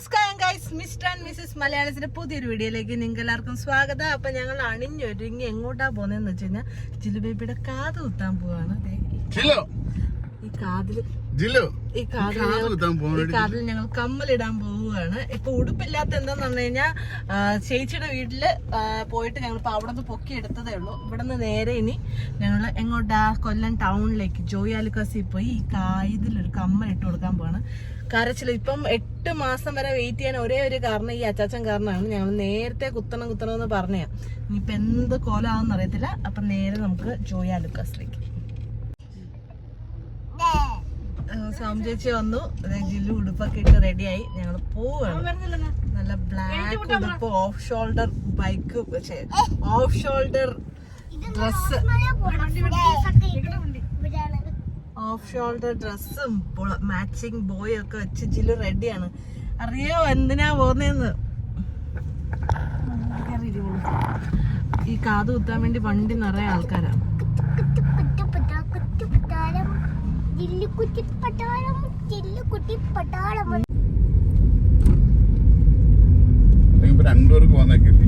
നമസ്കാരം guys, mister and Mrs മലയാളത്തിന്റെ പുതിയൊരു വീഡിയോയിലേക്ക് നിങ്ങൾക്ക് എല്ലാവർക്കും സ്വാഗതം. അപ്പൊ ഞങ്ങൾ അണിഞ്ഞൊരുങ്ങി എങ്ങോട്ടാ പോകുന്നതെന്ന് വെച്ച് കഴിഞ്ഞാൽ ജിലു ബേബിയുടെ കാത് കുത്താൻ പോവാണ്. ഈ കാതിൽ ഞങ്ങൾ കമ്മലിടാൻ പോവുകയാണ്. ഇപ്പൊ ഉടുപ്പില്ലാത്ത എന്താന്ന് പറഞ്ഞു കഴിഞ്ഞാൽ ചേച്ചിയുടെ വീട്ടില് പോയിട്ട് ഞങ്ങൾ ഇപ്പൊ അവിടെ നിന്ന് പൊക്കി എടുത്തതേ ഉള്ളൂ. ഇവിടെ നിന്ന് നേരെ ഇനി ഞങ്ങൾ എങ്ങോട്ടാ കൊല്ലം ടൗണിലേക്ക് ജോയ് ആലുക്കാസിൽ പോയി ഈ കാതിലൊരു കമ്മൽ ഇട്ട് കൊടുക്കാൻ പോവാണ്. കരച്ചിൽ ഇപ്പം 8 മാസം വരെ വെയിറ്റ് ചെയ്യാൻ ഒരേ ഒരു കാരണം ഈ അച്ചാച്ചൻ കാരണമാണ്. ഞങ്ങൾ നേരത്തെ കുത്തണമെന്ന് പറഞ്ഞാ. ഇനിയിപ്പൊ എന്ത് കോലാണെന്ന് അറിയത്തില്ല. അപ്പൊ നേരെ നമുക്ക് ജോയ് ആലുക്കാസിലേക്ക്. സാം ചേച്ചി വന്നു, ജില്ലു ഉടുപ്പൊക്കെ ഇട്ട് റെഡിയായി. ഞങ്ങൾ പോവാണ്. നല്ല ബ്ലാക്ക് ഉടുപ്പ്, of shoulder bike, of shoulder dress, of shoulder ഡ്രസ്സും മാച്ചിങ് ബോയും ഒക്കെ വെച്ച് ജില്ലു റെഡിയാണ്. അറിയോ എന്തിനാ പോകുന്നതെന്ന്? ഈ കാത് കുത്താൻ വേണ്ടി വണ്ടി നിറയെ ആൾക്കാരാ. രണ്ടുപേർക്ക് വന്നേക്കില്ലേ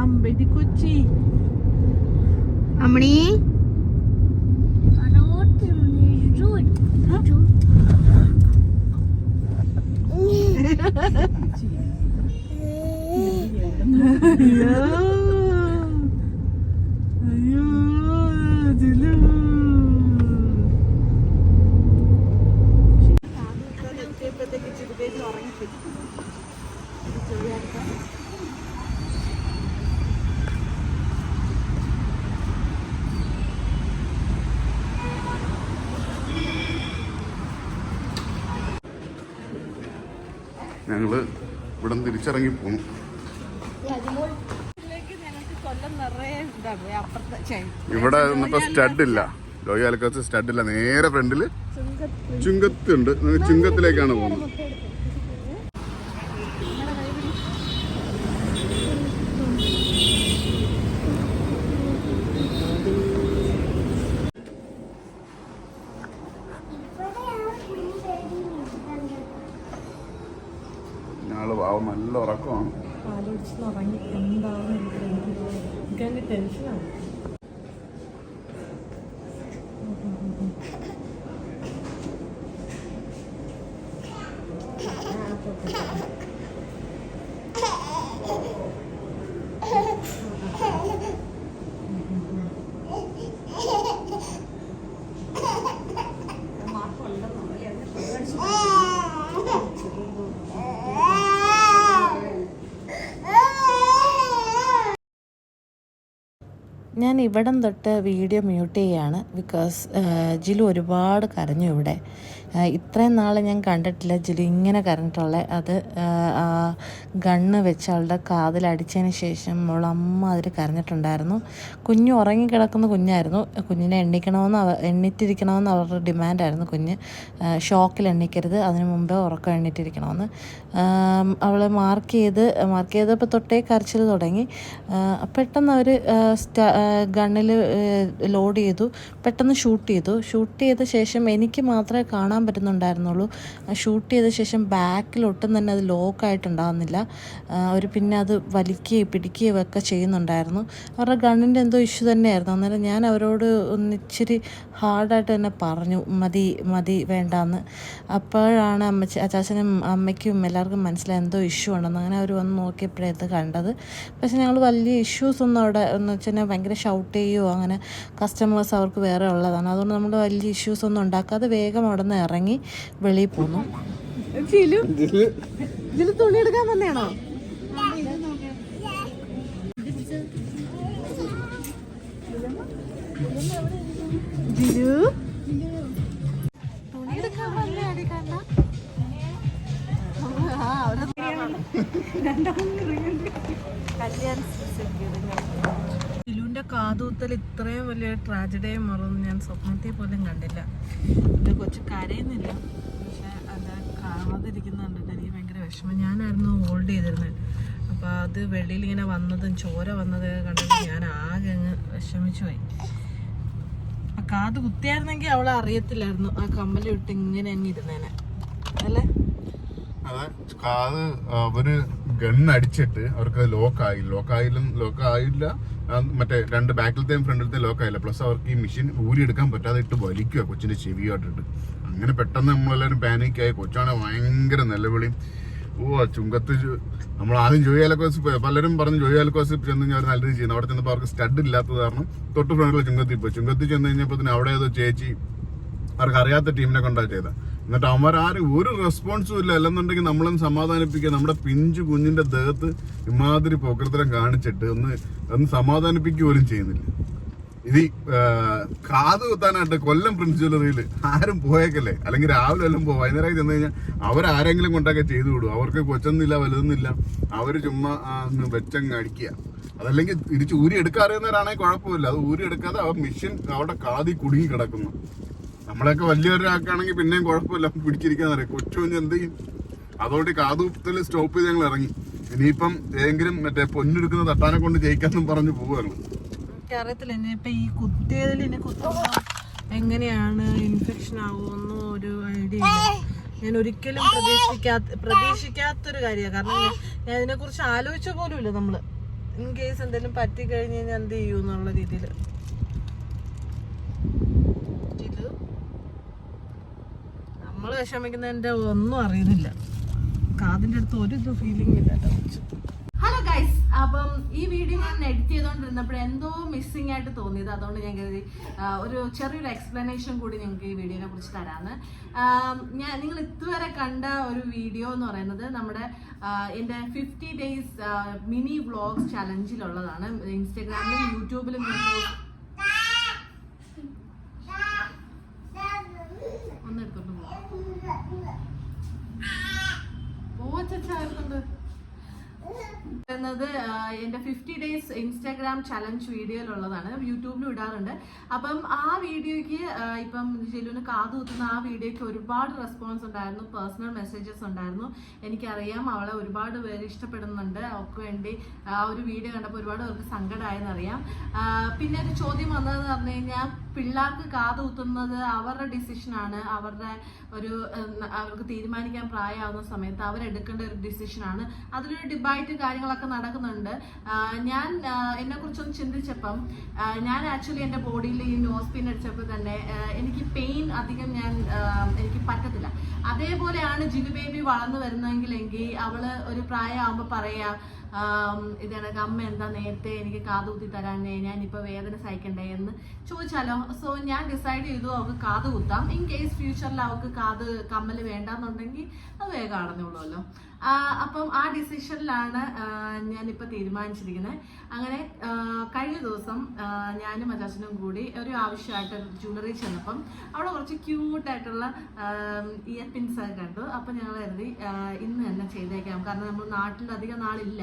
അമ്പടി കൊച്ചി അമ്മണി അയ്യോ ജിലു എത്തിയപ്പോഴത്തേക്ക് ചിരുപേജ് ഉറങ്ങിപ്പോയി. ഞങ്ങള് ഇവിടെ തിരിച്ചിറങ്ങി പോന്നു. ഇവിടെ ഇന്നിപ്പോ സ്റ്റഡ് ഇല്ല, ജോയ് ആലുക്കാസ് സ്റ്റഡ് ഇല്ല. നേരെ ഫ്രണ്ടില് ചുങ്കത്തുണ്ട്. ചുങ്കത്തിലേക്കാണ് പോകുന്നത്. ഞങ്ങള് പാവം നല്ല ഉറക്കമാണ്. ടെൻഷനാണ്. ഞാൻ ഇവിടം തൊട്ട് വീഡിയോ മ്യൂട്ട് ചെയ്യുകയാണ്. ബിക്കോസ് ജിലു ഒരുപാട് കരഞ്ഞു ഇവിടെ. ഇത്രയും നാൾ ഞാൻ കണ്ടിട്ടില്ല ജിലു ഇങ്ങനെ കരഞ്ഞിട്ടുള്ളത്. അത് ഗണ്ണ് വെച്ച് അവളുടെ കാതിലടിച്ചതിന് ശേഷം അവളമ്മ അതിൽ കരഞ്ഞിട്ടുണ്ടായിരുന്നു. കുഞ്ഞ് ഉറങ്ങിക്കിടക്കുന്ന കുഞ്ഞായിരുന്നു. കുഞ്ഞിനെ എണ്ണിറ്റിരിക്കണമെന്ന് അവരുടെ ഡിമാൻഡായിരുന്നു. കുഞ്ഞ് ഷോക്കിൽ എണ്ണിക്കരുത്, അതിന് മുമ്പേ ഉറക്കം എണ്ണിറ്റിരിക്കണമെന്ന്. അവൾ മാർക്ക് ചെയ്തപ്പോൾ തൊട്ടേ കരച്ചിൽ തുടങ്ങി. പെട്ടെന്ന് അവർ ഗണ്ണിൽ ലോഡ് ചെയ്തു, പെട്ടെന്ന് ഷൂട്ട് ചെയ്ത ശേഷം എനിക്ക് മാത്രമേ കാണാൻ പറ്റുന്നുണ്ടായിരുന്നുള്ളൂ. ഷൂട്ട് ചെയ്ത ശേഷം ബാക്കിലൊട്ടും തന്നെ അത് ലോക്കായിട്ടുണ്ടാകുന്നില്ല. അവർ പിന്നെ അത് വലിക്കുകയും പിടിക്കുകയും ഒക്കെ ചെയ്യുന്നുണ്ടായിരുന്നു. അവരുടെ ഗണ്ണിൻ്റെ എന്തോ ഇഷ്യൂ തന്നെയായിരുന്നു. അന്നേരം ഞാൻ അവരോട് ഒന്നിച്ചിരി ഹാർഡായിട്ട് തന്നെ പറഞ്ഞു, മതി വേണ്ടാന്ന്. അപ്പോഴാണ് അച്ചാച്ചനും അമ്മയ്ക്കും എല്ലാവർക്കും മനസ്സിലായി എന്തോ ഇഷ്യൂ ഉണ്ടെന്ന്. അങ്ങനെ അവർ വന്ന് നോക്കിയപ്പോഴേ ഇത് കണ്ടത്. പക്ഷെ ഞങ്ങൾ വലിയ ഇഷ്യൂസ് ഒന്നും അവിടെ എന്ന് വെച്ചാൽ ഭയങ്കര ഷൗട്ട് ചെയ്യുകയോ അങ്ങനെ കസ്റ്റമേഴ്സ് അവർക്ക് വേറെ ഉള്ളതാണ്. അതുകൊണ്ട് നമ്മൾ വലിയ ഇഷ്യൂസ് ഒന്നും ഉണ്ടാക്കാതെ വേഗം അവിടെ നിന്ന് ഇറങ്ങി വെളിയിൽ പോന്നു. ജിലു തുണി എടുക്കാൻ വന്നെയാണോ? ജിലു തുണി എടുക്കാൻ വന്നേ അടി കണ്ട ജിലുവിന്റെ കാതുകുത്തൽ ഇത്രയും വലിയ ട്രാജഡിയായി മാറുമെന്ന് ഞാൻ സ്വപ്നത്തിൽ പോലും കണ്ടില്ല. എൻ്റെ കൊച്ചു കരയുന്നില്ല, പക്ഷെ അത് കാണാതിരിക്കുന്ന കണ്ടിട്ട് എനിക്ക് ഭയങ്കര വിഷമം. ഞാനായിരുന്നു ഹോൾഡ് ചെയ്തിരുന്നത്. അപ്പോൾ അത് വെളിയിൽ ഇങ്ങനെ വന്നതും ചോര വന്നതൊക്കെ കണ്ടിട്ട് ഞാൻ ആകെ അങ്ങ് വിഷമിച്ചു പോയി. കാത് കുത്തിയായിരുന്നെങ്കിൽ അവളെ അറിയത്തില്ലായിരുന്നു ആ കമ്മല് വിട്ട് ഇങ്ങനെ തന്നെ ഇരുന്നേനെ അല്ലേ. അതെ, കാത് അവര് ഗണ്ണടിച്ചിട്ട് അവർക്ക് ലോക്കായില്ല. മറ്റേ രണ്ട് ബാക്കിലത്തെയും ഫ്രണ്ടിലത്തെയും ലോക്കായില്ല. പ്ലസ് അവർക്ക് ഈ മെഷീൻ ഊരിയെടുക്കാൻ പറ്റാതെ ഇട്ട് വലിക്കുക കൊച്ചിന്റെ ചെവിയോട്ടിട്ട്. അങ്ങനെ പെട്ടെന്ന് നമ്മളെല്ലാവരും പാനിക്കായി. കൊച്ചാണ് ഭയങ്കര നിലവിളിയും. ചുങ്കത്ത് നമ്മൾ ആദ്യം ജോയി ആലക്കോസ് പലരും പറഞ്ഞു ജോയി ആലക്കോസ് ചെന്ന് കഴിഞ്ഞാൽ നല്ല രീതി ചെയ്യുന്നു. അവിടെ ചെന്നപ്പോൾ അവർക്ക് സ്റ്റഡ് ഇല്ലാത്തത് കാരണം തൊട്ട് ഫ്രണ്ടിൽ ചുങ്കത്തിൽ ചെന്ന് കഴിഞ്ഞപ്പോൾ തന്നെ അവിടെ ഏതോ ചേച്ചി അവർക്ക് അറിയാത്ത ടീമിനെ കോണ്ടാക്ട് ചെയ്ത. എന്നിട്ട് അവന്മാരും ഒരു റെസ്പോൺസും ഇല്ല. അല്ലെന്നുണ്ടെങ്കിൽ നമ്മളൊന്ന് സമാധാനിപ്പിക്കുക. നമ്മുടെ പിഞ്ചു കുഞ്ഞിന്റെ ദേഹത്ത് ഇമാതിരി പോക്കൃത്തരം കാണിച്ചിട്ട് ഒന്ന് സമാധാനിപ്പിക്കുക പോലും ചെയ്യുന്നില്ല. ഇത് കാത് കുത്താനായിട്ട് കൊല്ലം പ്രിൻസ് ജ്വല്ലറിയിൽ ആരും പോയേക്കല്ലേ. അല്ലെങ്കിൽ രാവിലെ എല്ലാം പോകും. വൈകുന്നേരം ചെന്ന് കഴിഞ്ഞാൽ അവരാരെങ്കിലും കൊണ്ടൊക്കെ ചെയ്തു വിടും. അവർക്ക് കൊച്ചൊന്നുമില്ല വലുതൊന്നുമില്ല. അവര് ചുമ്മാ വെച്ചങ്ങ് അടിക്കുക. അതല്ലെങ്കിൽ തിരിച്ച് ഊരി എടുക്കാൻ അറിയുന്നവരാണെങ്കിൽ കുഴപ്പമില്ല. അത് ഊരി എടുക്കാതെ അവർ മെഷീൻ അവിടെ കാതി കുടുങ്ങി കിടക്കുന്നു. നമ്മളെയൊക്കെ വലിയൊരാൾക്കാണെങ്കിൽ പിന്നെയും കുഴപ്പമില്ല, പിടിച്ചിരിക്കാന്നറിയാം. കൊച്ചു കുഞ്ഞ് എന്ത് ചെയ്യും? അതുകൊണ്ട് കാതുകുത്തൽ സ്റ്റോപ്പ് ചെയ്ത് ഞങ്ങൾ ഇറങ്ങി. ഇനിയിപ്പം ഏതെങ്കിലും മറ്റേ പൊന്നെടുക്കുന്ന തട്ടാനെ കൊണ്ട് ജയിക്കാന്നും പറഞ്ഞു പോവുകയാണ്. അറിയത്തില്ല ഇനിയിപ്പൊ ഈ കുത്തിയതിൽ ഇനി കുത്തുമ്പോ എങ്ങനെയാണ് ഇൻഫെക്ഷൻ ആവുമെന്നോ ഒരു ഐഡിയ ഇല്ല. ഞാൻ ഒരിക്കലും പ്രതീക്ഷിക്കാത്തൊരു കാര്യമാണ്. കാരണം ഞാൻ ഇതിനെ കുറിച്ച് ആലോചിച്ച പോലും ഇല്ല. നമ്മള് ഇൻ കേസ് എന്തെങ്കിലും പറ്റിക്കഴിഞ്ഞ് കഴിഞ്ഞാൽ എന്ത് ചെയ്യൂ എന്നുള്ള രീതിയിൽ. ഇത് നമ്മള് വിഷമിക്കുന്നതിന്റെ ഒന്നും അറിയുന്നില്ല. കാതിന്റെ അടുത്ത് ഒരു ഫീലിംഗ് ഇല്ല. ഹലോ ഗൈസ്, അപ്പം ഈ വീഡിയോ ഞാൻ എഡിറ്റ് ചെയ്തുകൊണ്ടിരുന്നപ്പോൾ എന്തോ മിസ്സിംഗ് ആയിട്ട് തോന്നിയത്. അതുകൊണ്ട് ഞാൻ കരുതി ഒരു ചെറിയൊരു എക്സ്പ്ലനേഷൻ കൂടി നിങ്ങൾക്ക് ഈ വീഡിയോനെ കുറിച്ച് തരാമെന്ന്. നിങ്ങൾ ഇതുവരെ കണ്ട ഒരു വീഡിയോ എന്ന് പറയുന്നത് നമ്മുടെ എൻ്റെ 50 days മിനി വ്ളോഗ്സ് ചലഞ്ചിലുള്ളതാണ്. ഇൻസ്റ്റാഗ്രാമിലും യൂട്യൂബിലും ഒന്നെടുത്തോണ്ട് പോവുന്നുണ്ട് എന്നത് എൻ്റെ 50 days ഇൻസ്റ്റാഗ്രാം ചലഞ്ച് വീഡിയോയിലുള്ളതാണ്. യൂട്യൂബിലും ഇടാറുണ്ട്. അപ്പം ആ വീഡിയോയ്ക്ക് ഇപ്പം ജിലുവിന് കാത് കുത്തുന്ന ആ വീഡിയോയ്ക്ക് ഒരുപാട് റെസ്പോൺസ് ഉണ്ടായിരുന്നു. പേഴ്സണൽ മെസ്സേജസ് ഉണ്ടായിരുന്നു. എനിക്കറിയാം അവളെ ഒരുപാട് പേര് ഇഷ്ടപ്പെടുന്നുണ്ട്. അവർക്ക് വേണ്ടി ആ ഒരു വീഡിയോ കണ്ടപ്പോൾ ഒരുപാട് പേർക്ക് സങ്കടമായെന്നറിയാം. പിന്നെ ഒരു ചോദ്യം വന്നതെന്ന് പറഞ്ഞു കഴിഞ്ഞാൽ പിള്ളേർക്ക് കാത് കുത്തുന്നത് അവരുടെ ഡിസിഷനാണ്. അവർക്ക് തീരുമാനിക്കാൻ പ്രായമാവുന്ന സമയത്ത് അവരെടുക്കേണ്ട ഒരു ഡിസിഷനാണ്. അതിലൊരു ഡിബേറ്റ് കാര്യങ്ങളൊക്കെ നടക്കുന്നുണ്ട്. ഞാൻ എന്നെ കുറിച്ചൊന്ന് ചിന്തിച്ചപ്പം ഞാൻ ആക്ച്വലി എൻ്റെ ബോഡിയിൽ ഈ നോസ് പിൻ അടിച്ചപ്പോൾ തന്നെ എനിക്ക് പെയിൻ അധികം എനിക്ക് പറ്റത്തില്ല. അതേപോലെയാണ് ജിലു ബേബി വളർന്നു വരുന്നതെങ്കിൽ അവള് ഒരു പ്രായമാകുമ്പോൾ പറയാ ഇതാണ് അമ്മ എന്താ നേരത്തെ എനിക്ക് കാത് കുത്തി തരാനേ, ഞാനിപ്പോൾ വേദന സഹിക്കണ്ടേ എന്ന് ചോദിച്ചാലോ. സോ ഞാൻ ഡിസൈഡ് ചെയ്തു അവൾക്ക് കാത് കുത്താം. ഇൻ കേസ് ഫ്യൂച്ചറിൽ അവൾക്ക് കാത് കമ്മല് വേണ്ടെന്നുണ്ടെങ്കിൽ അത് വേഗം അടഞ്ഞോളൂല്ലോ. അപ്പം ആ ഡിസിഷനിലാണ് ഞാനിപ്പോൾ തീരുമാനിച്ചിരിക്കുന്നത്. അങ്ങനെ കഴിഞ്ഞ ദിവസം ഞാനും അച്ചാച്ചനും കൂടി ഒരു ആവശ്യമായിട്ട് ജ്വല്ലറി ചെന്നപ്പം അവിടെ കുറച്ച് ക്യൂട്ടായിട്ടുള്ള ഇയർ പിൻസ് ഒക്കെ കണ്ടു. അപ്പം ഞങ്ങൾ കരുതി ഇന്ന് തന്നെ ചെയ്തേക്കാം. കാരണം നമ്മൾ നാട്ടിൽ അധികം നാളില്ല.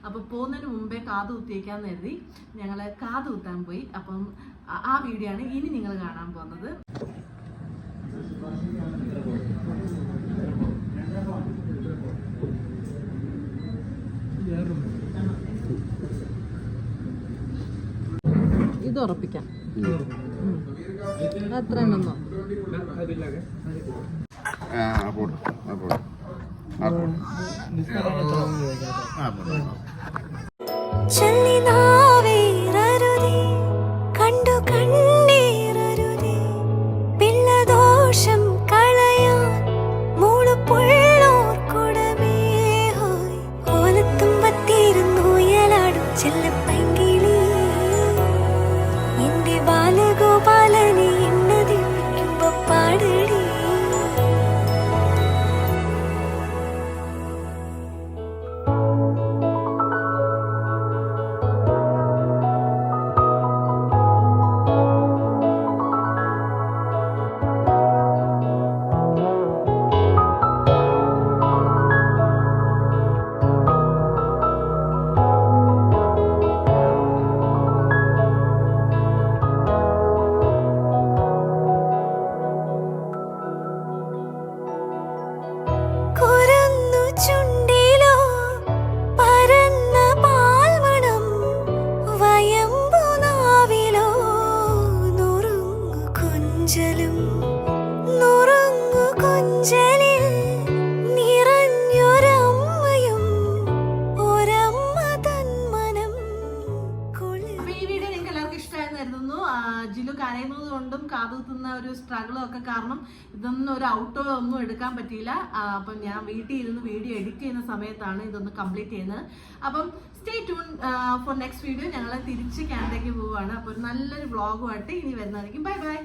അപ്പോൾ പോകുന്നതിന് മുമ്പേ കാത് കുത്തിയേക്കാന്ന് കരുതി ഞങ്ങൾ കാത് കുത്താൻ പോയി. അപ്പം ആ വീഡിയോ ആണ് ഇനി നിങ്ങൾ കാണാൻ പോകുന്നത്. ഇത് ഉറപ്പിക്കാം. അത്ര എണ്ണന്നോ കണ്ടു കണ്ണീരരുതേ പിള്ളദോഷം കളയാൻ മൂളു പുള്ളോർക്കുടമേ ഹോയ് ഓലത്തുമ്പത്തിരുന്നു യലാടും ചെല്ലപ്പൈങ്കിളി എന്റെ ബാലഗോപാലനെ എന്നതിപ്പിക്കുമ്പോ പാടടി. കരയുന്നത് കൊണ്ടും കാതുകുത്തുന്ന ഒരു സ്ട്രഗിളും ഒക്കെ കാരണം ഇതൊന്നും ഒരു ഔട്ടോ ഒന്നും എടുക്കാൻ പറ്റിയില്ല. അപ്പം ഞാൻ വീട്ടിൽ ഇരുന്ന് വീഡിയോ എഡിറ്റ് ചെയ്യുന്ന സമയത്താണ് ഇതൊന്ന് കംപ്ലീറ്റ് ചെയ്യുന്നത്. അപ്പം stay tune for next video. ഞങ്ങൾ തിരിച്ച് കാനഡയ്ക്ക് പോവുകയാണ്. അപ്പോൾ നല്ലൊരു വ്ളോഗുമായിട്ട് ഇനി വരുന്നതായിരിക്കും. Bye bye.